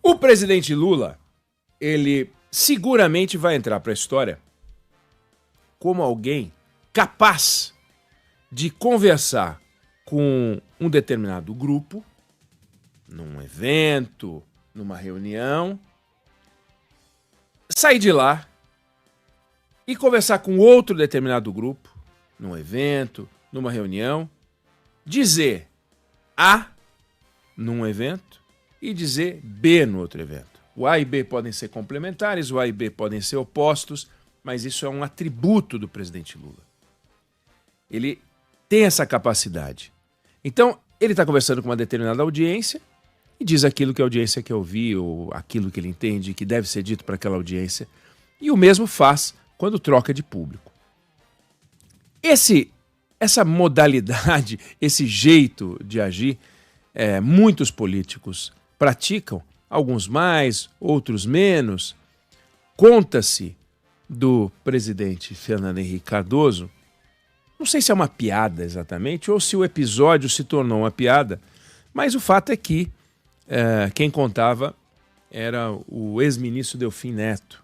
O presidente Lula, ele seguramente vai entrar para a história como alguém capaz de conversar com um determinado grupo, num evento, numa reunião, sair de lá e conversar com outro determinado grupo, num evento, numa reunião, dizer A num evento e dizer B no outro evento. O A e B podem ser complementares, o A e B podem ser opostos, mas isso é um atributo do presidente Lula. Ele tem essa capacidade. Então, ele está conversando com uma determinada audiência e diz aquilo que a audiência quer ouvir, ou aquilo que ele entende que deve ser dito para aquela audiência. E o mesmo faz quando troca de público. Essa modalidade, esse jeito de agir, muitos políticos praticam, alguns mais, outros menos. Conta-se do presidente Fernando Henrique Cardoso, não sei se é uma piada exatamente, ou se o episódio se tornou uma piada, mas o fato é que quem contava era o ex-ministro Delfim Neto,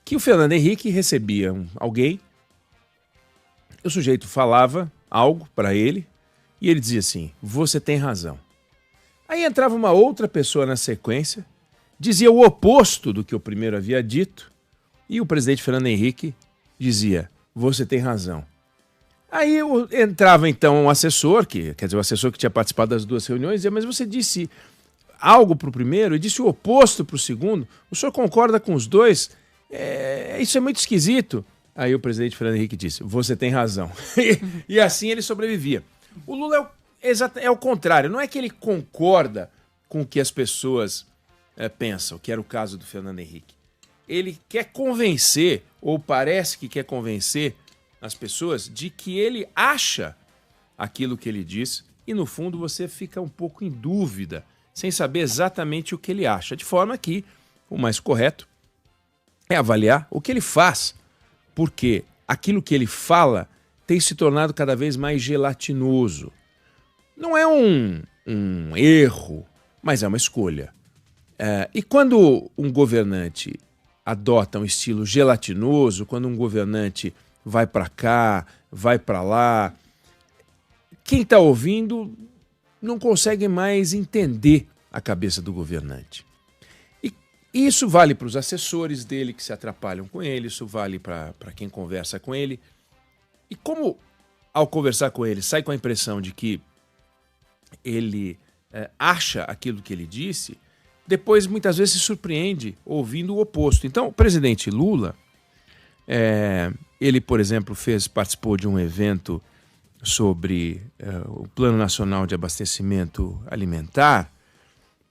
que o Fernando Henrique recebia alguém, o sujeito falava algo para ele e ele dizia assim: você tem razão. Aí entrava uma outra pessoa na sequência, dizia o oposto do que o primeiro havia dito e o presidente Fernando Henrique dizia: você tem razão. Aí entrava então um assessor, quer dizer, o assessor que tinha participado das duas reuniões, dizia: mas você disse algo para o primeiro e disse o oposto para o segundo, o senhor concorda com os dois? Isso é muito esquisito. Aí o presidente Fernando Henrique disse: você tem razão. E assim ele sobrevivia. O Lula é o contrário, não é que ele concorda com o que as pessoas pensam, que era o caso do Fernando Henrique. Ele quer convencer, ou parece que quer convencer as pessoas de que ele acha aquilo que ele diz e no fundo você fica um pouco em dúvida, sem saber exatamente o que ele acha, de forma que o mais correto é avaliar o que ele faz, porque aquilo que ele fala tem se tornado cada vez mais gelatinoso. Não é um erro, mas é uma escolha. E quando um governante adota um estilo gelatinoso, quando um governante vai para cá, vai para lá, quem está ouvindo não consegue mais entender a cabeça do governante. E isso vale para os assessores dele que se atrapalham com ele, isso vale para quem conversa com ele. E como, ao conversar com ele, sai com a impressão de que ele acha aquilo que ele disse, depois muitas vezes se surpreende ouvindo o oposto. Então, o presidente Lula, ele, por exemplo, participou de um evento sobre o Plano Nacional de Abastecimento Alimentar,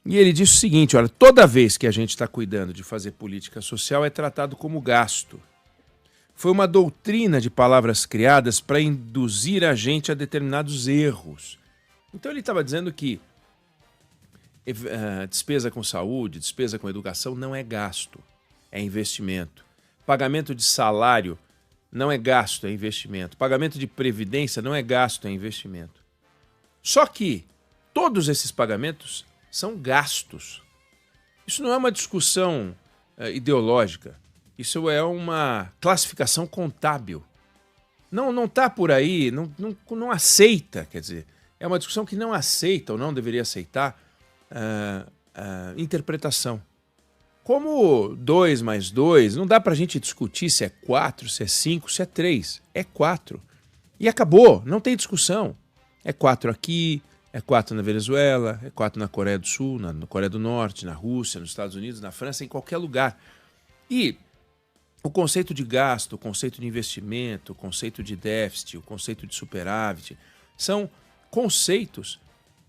e ele disse o seguinte: olha, toda vez que a gente está cuidando de fazer política social é tratado como gasto. Foi uma doutrina de palavras criadas para induzir a gente a determinados erros. Então ele estava dizendo que despesa com saúde, despesa com educação não é gasto, é investimento. Pagamento de salário não é gasto, é investimento. Pagamento de previdência não é gasto, é investimento. Só que todos esses pagamentos são gastos. Isso não é uma discussão ideológica. Isso é uma classificação contábil. Não está por aí, não aceita, quer dizer, é uma discussão que não aceita ou não deveria aceitar interpretação. Como 2 mais 2, não dá para a gente discutir se é 4, se é 5, se é 3. É 4. E acabou, não tem discussão. É 4 aqui, é 4 na Venezuela, é 4 na Coreia do Sul, na Coreia do Norte, na Rússia, nos Estados Unidos, na França, em qualquer lugar. E o conceito de gasto, o conceito de investimento, o conceito de déficit, o conceito de superávit, são conceitos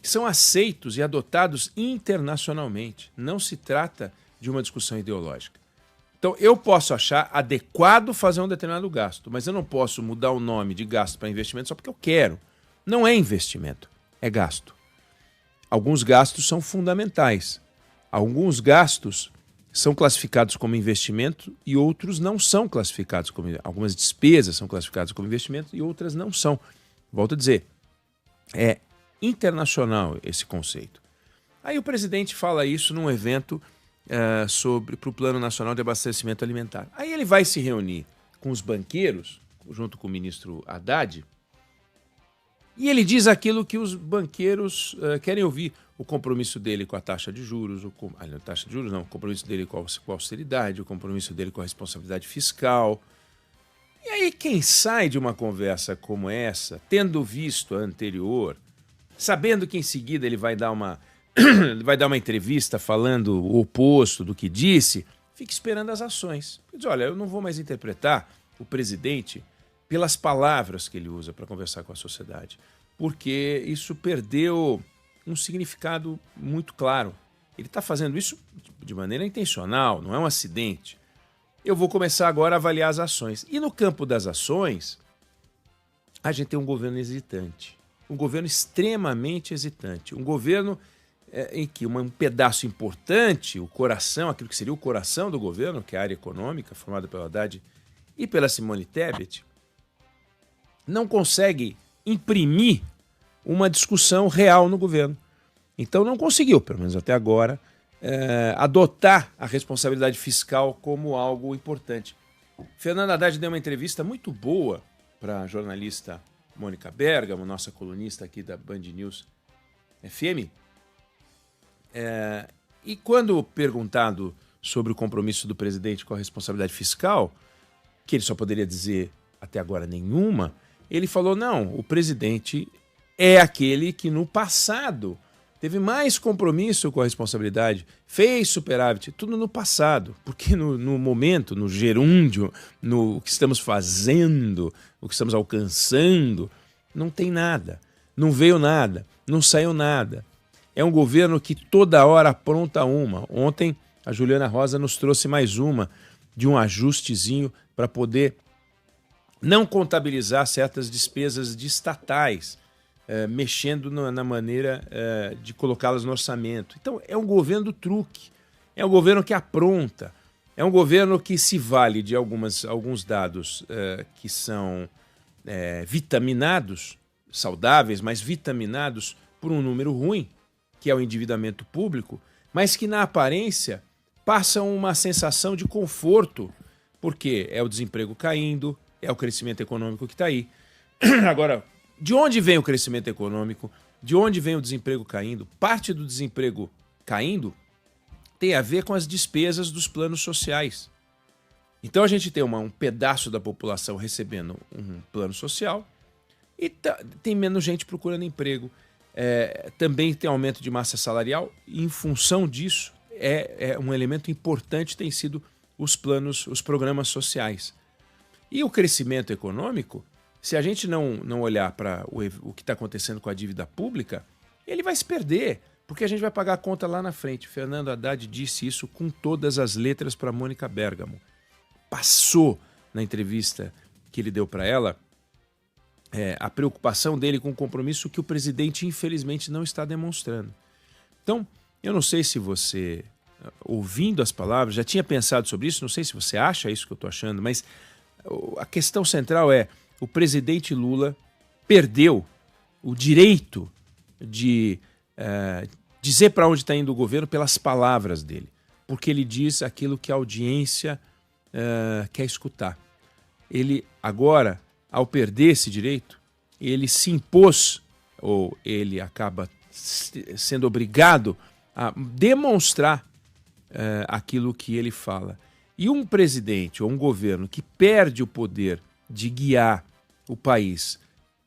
que são aceitos e adotados internacionalmente. Não se trata de uma discussão ideológica. Então, eu posso achar adequado fazer um determinado gasto, mas eu não posso mudar o nome de gasto para investimento só porque eu quero. Não é investimento, é gasto. Alguns gastos são fundamentais. Alguns gastos são classificados como investimento e outros não são classificados como... Algumas despesas são classificadas como investimento e outras não são. Volto a dizer, é internacional esse conceito. Aí o presidente fala isso num evento para o Plano Nacional de Abastecimento Alimentar. Aí ele vai se reunir com os banqueiros, junto com o ministro Haddad, e ele diz aquilo que os banqueiros querem ouvir. O compromisso dele com a taxa de juros, o compromisso dele com a austeridade, o compromisso dele com a responsabilidade fiscal. E aí quem sai de uma conversa como essa, tendo visto a anterior, sabendo que em seguida ele vai dar uma entrevista falando o oposto do que disse, fica esperando as ações. Ele diz, olha, eu não vou mais interpretar o presidente pelas palavras que ele usa para conversar com a sociedade, porque isso perdeu um significado muito claro. Ele está fazendo isso de maneira intencional, não é um acidente. Eu vou começar agora a avaliar as ações. E no campo das ações, a gente tem um governo hesitante, um governo extremamente hesitante, um governo em que um pedaço importante, o coração, aquilo que seria o coração do governo, que é a área econômica, formada pelo Haddad e pela Simone Tebet, não consegue imprimir uma discussão real no governo. Então não conseguiu, pelo menos até agora, adotar a responsabilidade fiscal como algo importante. Fernando Haddad deu uma entrevista muito boa para a jornalista Mônica Bergamo, nossa colunista aqui da Band News FM. E quando perguntado sobre o compromisso do presidente com a responsabilidade fiscal, que ele só poderia dizer até agora nenhuma, ele falou, não, o presidente é aquele que no passado teve mais compromisso com a responsabilidade, fez superávit, tudo no passado, porque no momento, no gerúndio, no que estamos fazendo, o que estamos alcançando, não tem nada, não veio nada, não saiu nada. É um governo que toda hora apronta uma. Ontem a Juliana Rosa nos trouxe mais uma de um ajustezinho para poder não contabilizar certas despesas de estatais, mexendo na maneira de colocá-las no orçamento. Então é um governo do truque, é um governo que apronta, é um governo que se vale de alguns dados que são vitaminados, saudáveis, mas vitaminados por um número ruim, que é o endividamento público, mas que na aparência passam uma sensação de conforto, porque é o desemprego caindo, é o crescimento econômico que está aí. Agora, de onde vem o crescimento econômico? De onde vem o desemprego caindo? Parte do desemprego caindo tem a ver com as despesas dos planos sociais. Então a gente tem um pedaço da população recebendo um plano social e tem menos gente procurando emprego. Também tem aumento de massa salarial e em função disso um elemento importante tem sido os programas sociais. E o crescimento econômico, se a gente não olhar para o que está acontecendo com a dívida pública, ele vai se perder, porque a gente vai pagar a conta lá na frente. Fernando Haddad disse isso com todas as letras para Mônica Bergamo. Passou na entrevista que ele deu para ela a preocupação dele com o compromisso que o presidente, infelizmente, não está demonstrando. Então, eu não sei se você, ouvindo as palavras, já tinha pensado sobre isso, não sei se você acha isso que eu estou achando, mas a questão central é: o presidente Lula perdeu o direito de dizer para onde está indo o governo pelas palavras dele, porque ele diz aquilo que a audiência quer escutar. Ele agora, ao perder esse direito, ele se impôs, ou ele acaba sendo obrigado a demonstrar aquilo que ele fala. E um presidente ou um governo que perde o poder de guiar o país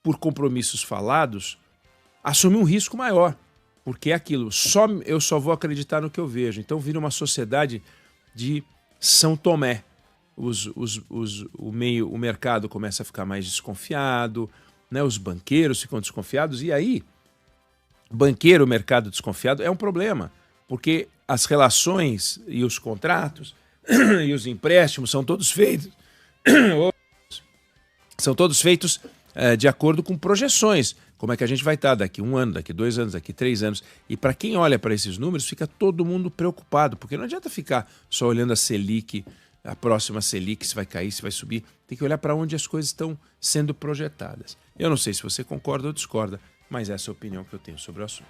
por compromissos falados, assume um risco maior, porque é aquilo, eu só vou acreditar no que eu vejo. Então vira uma sociedade de São Tomé. O mercado começa a ficar mais desconfiado, né? Os banqueiros ficam desconfiados, e aí, banqueiro, mercado desconfiado é um problema, porque as relações e os contratos e os empréstimos são todos feitos de acordo com projeções. Como é que a gente vai estar daqui 1 ano, daqui 2 anos, daqui 3 anos. E para quem olha para esses números, fica todo mundo preocupado, porque não adianta ficar só olhando a Selic, a próxima Selic, se vai cair, se vai subir. Tem que olhar para onde as coisas estão sendo projetadas. Eu não sei se você concorda ou discorda, mas essa é a opinião que eu tenho sobre o assunto.